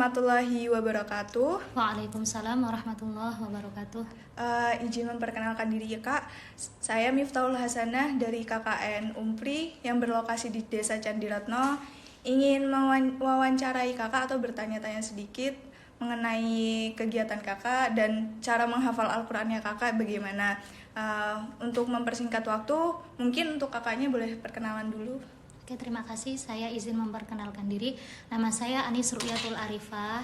warahmatullahi wabarakatuh. Waalaikumsalam warahmatullahi wabarakatuh. Izin memperkenalkan diri ya Kak. Saya Miftahul Hasanah dari KKN Umpri yang berlokasi di Desa Candiratno. Ingin mewawancarai Kakak atau bertanya-tanya sedikit mengenai kegiatan Kakak dan cara menghafal Al-Qur'annya Kakak bagaimana. Untuk mempersingkat waktu, mungkin untuk Kakaknya boleh perkenalan dulu. Oke, terima kasih. Saya izin memperkenalkan diri. Nama saya Anis Ru'yatul Arifah.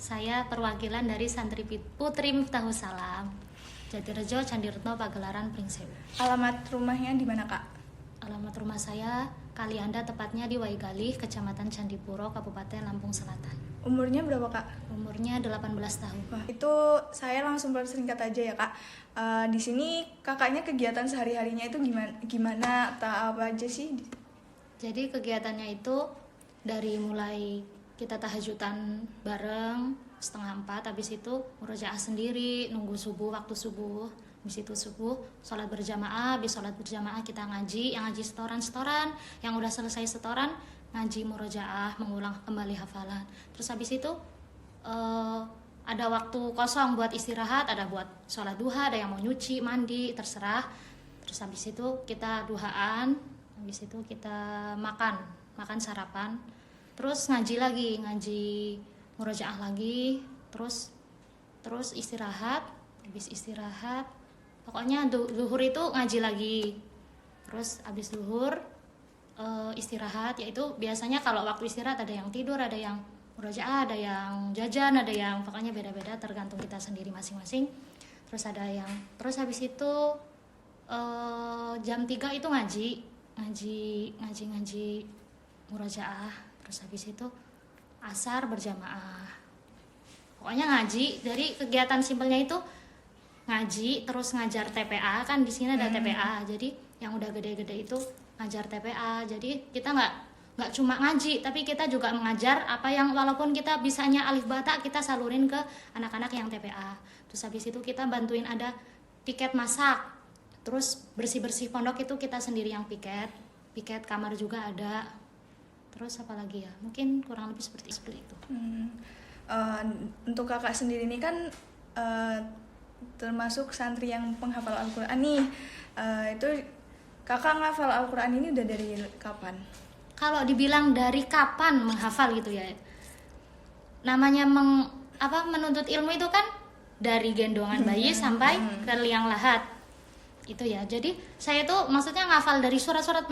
Saya perwakilan dari Santri Putri Miftahus Salam, Jatirejo, Candiretno, Pagelaran, Pringsewu. Alamat rumahnya di mana Kak? Alamat rumah saya Kalianda, tepatnya di Waigalih, Kecamatan Candipuro, Kabupaten Lampung Selatan. Umurnya berapa Kak? Umurnya 18 tahun. Wah, itu saya langsung persingkat aja ya Kak. Di sini Kakaknya kegiatan sehari-harinya itu gimana atau apa aja sih? Jadi kegiatannya itu dari mulai kita tahajudan bareng 3:30, habis itu murojaah sendiri, nunggu subuh, waktu subuh. Habis itu subuh, sholat berjamaah, habis sholat berjamaah kita ngaji, yang ngaji setoran-setoran, yang udah selesai setoran, ngaji murojaah, mengulang kembali hafalan. Terus habis itu ada waktu kosong buat istirahat, ada buat sholat duha, ada yang mau nyuci, mandi, terserah. Terus habis itu kita duhaan, habis itu kita makan sarapan, terus ngaji murojaah lagi, terus istirahat. Habis istirahat pokoknya zuhur itu ngaji lagi, terus habis zuhur istirahat, yaitu biasanya kalau waktu istirahat ada yang tidur, ada yang murojaah, ada yang jajan, ada yang pokoknya beda-beda tergantung kita sendiri masing-masing. Terus habis itu jam 3 itu ngaji murojaah. Terus habis itu asar berjamaah. Pokoknya ngaji, dari kegiatan simpelnya itu ngaji, terus ngajar TPA, kan di sini ada TPA. Jadi yang udah gede-gede itu ngajar TPA. Jadi kita nggak cuma ngaji, tapi kita juga mengajar apa yang walaupun kita bisanya alif bata, kita salurin ke anak-anak yang TPA. Terus habis itu kita bantuin ada piket masak. Terus bersih-bersih pondok itu kita sendiri yang piket kamar juga ada. Terus apa lagi ya? Mungkin kurang lebih seperti itu. Untuk Kakak sendiri ini kan termasuk santri yang penghafal Al-Qur'an nih. Itu Kakak ngafal Al-Qur'an ini udah dari kapan? Kalau dibilang dari kapan menghafal gitu ya, namanya menuntut ilmu itu kan dari gendongan bayi sampai ke liang lahat itu ya. Jadi saya tuh maksudnya ngafal dari surat-surat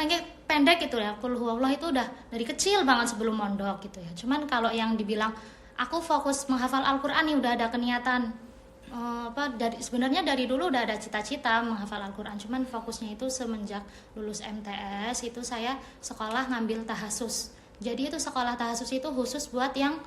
pendek gitu ya. Qul huwallah itu udah dari kecil banget sebelum mondok gitu ya. Cuman kalau yang dibilang aku fokus menghafal Al-Qur'an nih udah ada keniatan sebenarnya dari dulu udah ada cita-cita menghafal Al-Qur'an. Cuman fokusnya itu semenjak lulus MTS itu saya sekolah ngambil tahasus. Jadi itu sekolah tahasus itu khusus buat yang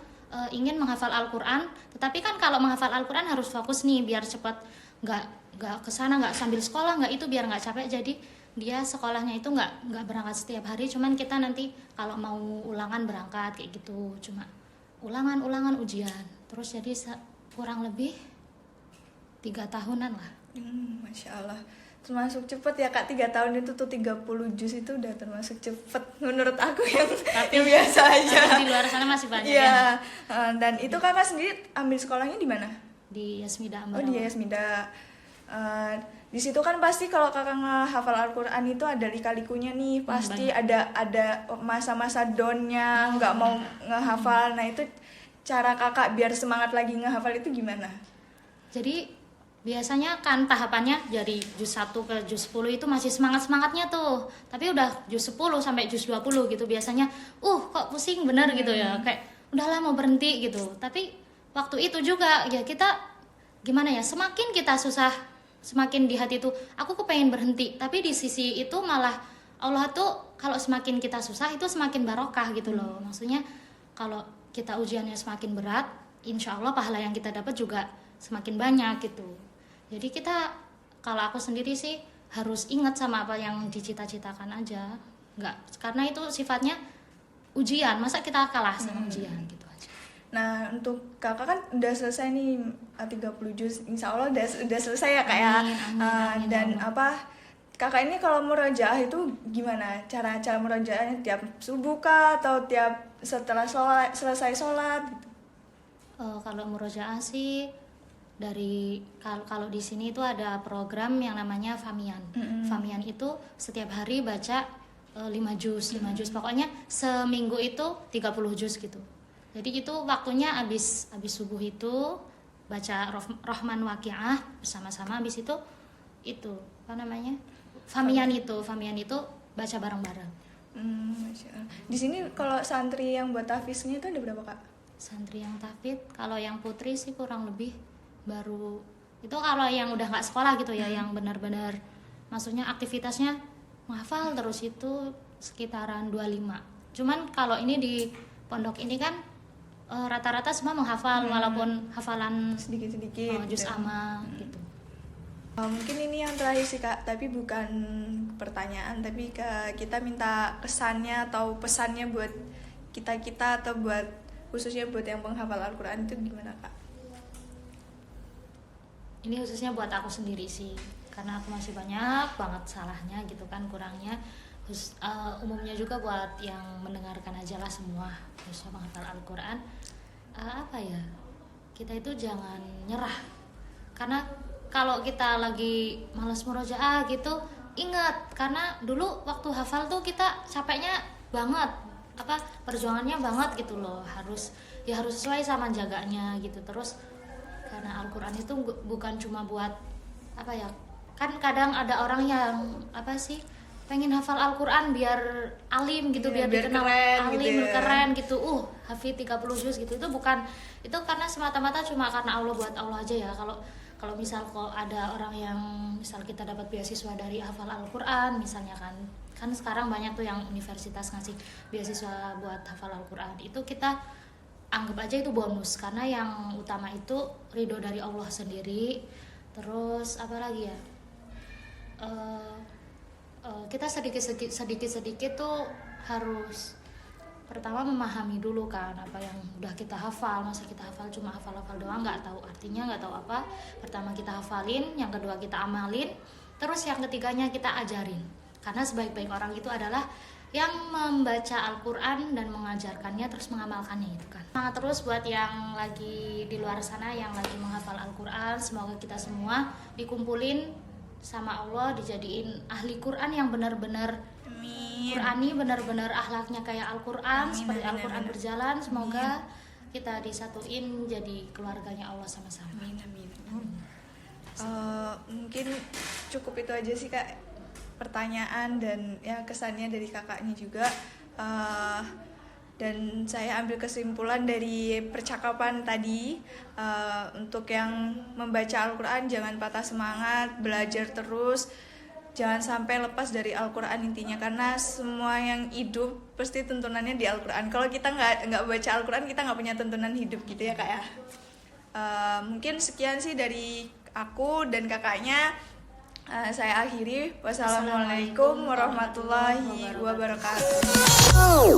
ingin menghafal Al-Qur'an. Tetapi kan kalau menghafal Al-Qur'an harus fokus nih biar cepat, nggak kesana, nggak sambil sekolah, nggak itu biar nggak capek. Jadi dia sekolahnya itu nggak berangkat setiap hari, cuman kita nanti kalau mau ulangan berangkat kayak gitu, cuma ulangan ujian. Terus jadi kurang lebih 3 tahunan lah. Masya Allah, termasuk cepet ya Kak. 3 tahun itu tuh 30 juz itu udah termasuk cepet menurut aku yang biasa aja. Di luar sana masih banyak ya. Dan itu Kakak sendiri ambil sekolahnya di mana? Di Yasmida Oh, Ambarawa. di Yasmida. Di situ kan pasti kalau Kakak ngehafal Al-Qur'an itu ada lika-likunya nih, pasti ada masa-masa downnya, nggak mau ngehafal. Nah itu cara Kakak biar semangat lagi ngehafal itu gimana? Jadi biasanya kan tahapannya dari juz 1 ke juz 10 itu masih semangat-semangatnya tuh. Tapi udah juz 10 sampai juz 20 gitu biasanya kok pusing bener gitu ya. Kayak udahlah mau berhenti gitu. Tapi waktu itu juga ya kita gimana ya, semakin kita susah, semakin di hati tuh aku kepengen berhenti. Tapi di sisi itu malah Allah tuh kalau semakin kita susah itu semakin barokah gitu loh. Maksudnya kalau kita ujiannya semakin berat, insya Allah pahala yang kita dapat juga semakin banyak gitu. Jadi kita, kalau aku sendiri sih harus ingat sama apa yang dicita-citakan aja. Karena itu sifatnya ujian, masa kita kalah sama ujian gitu aja. Nah untuk Kakak kan udah selesai nih 30 juz, insya Allah udah selesai ya Kak ya. Amin. Dan Kakak ini kalau murojaah itu gimana? Cara murojaahnya tiap subuh kah atau tiap setelah selesai sholat gitu? Kalau murojaah sih dari kalau di sini itu ada program yang namanya Famian. Famian itu setiap hari baca 5 juz. Pokoknya seminggu itu 30 juz gitu. Jadi itu waktunya habis subuh itu baca Rahman Waqiah bersama-sama, habis itu apa namanya? Famian itu baca bareng-bareng. Masya Allah. Di sini kalau santri yang buat tahfiznya itu ada berapa, Kak? Santri yang tahfidz, kalau yang putri sih kurang lebih baru itu, kalau yang udah nggak sekolah gitu ya, yang benar-benar maksudnya aktivitasnya menghafal terus itu sekitaran 25. Cuman kalau ini di pondok ini kan rata-rata semua menghafal, walaupun hafalan sedikit-sedikit juz amma gitu. Mungkin ini yang terakhir sih, Kak, tapi bukan pertanyaan, tapi kita minta kesannya atau pesannya buat kita atau buat khususnya buat yang penghafal Al-Quran itu gimana, Kak? Ini khususnya buat aku sendiri sih, karena aku masih banyak banget salahnya gitu kan, kurangnya. Umumnya juga buat yang mendengarkan aja lah semua, khususnya penghafal Al-Quran. Apa ya, kita itu jangan nyerah, karena kalau kita lagi malas murojaah gitu, ingat, karena dulu waktu hafal tuh kita capeknya banget, perjuangannya banget gitu loh, harus sesuai sama jaganya gitu. Terus karena Al-Quran itu bukan cuma buat kan kadang ada orang yang pengen hafal Al-Quran biar alim gitu, biar dikenal keren, alim gitu ya. keren gitu, hafid 30 juz gitu. Itu bukan, itu karena semata-mata cuma karena Allah, buat Allah aja ya. Kalau misal ada orang yang misal kita dapat beasiswa dari hafal Al-Quran misalnya kan sekarang banyak tuh yang universitas ngasih beasiswa buat hafal Al-Quran, itu kita anggap aja itu bonus, karena yang utama itu ridho dari Allah sendiri. Terus apa lagi ya, kita sedikit tuh harus pertama memahami dulu kan apa yang udah kita hafal. Masa kita hafal cuma hafal doang, nggak tahu artinya, nggak tahu apa. Pertama kita hafalin, yang kedua kita amalin, terus yang ketiganya kita ajarin. Karena sebaik-baik orang itu adalah yang membaca Al-Quran dan mengajarkannya terus mengamalkannya itu kan. Semangat terus buat yang lagi di luar sana yang lagi menghafal Al-Quran. Semoga kita semua dikumpulin sama Allah, dijadiin ahli Quran yang benar-benar Qurani, benar-benar akhlaknya kayak Al-Quran, seperti Al-Quran berjalan. Semoga kita disatuin jadi keluarganya Allah sama-sama. Amin. Mungkin cukup itu aja sih, Kak, pertanyaan dan ya kesannya dari kakaknya juga. Dan saya ambil kesimpulan dari percakapan tadi, untuk yang membaca Al-Quran jangan patah semangat, belajar terus, jangan sampai lepas dari Al-Quran intinya, karena semua yang hidup pasti tuntunannya di Al-Quran. Kalau kita nggak baca Al-Quran, kita nggak punya tuntunan hidup gitu ya, Kak ya. Mungkin sekian sih dari aku dan kakaknya. Saya akhiri. Wassalamualaikum warahmatullahi wabarakatuh.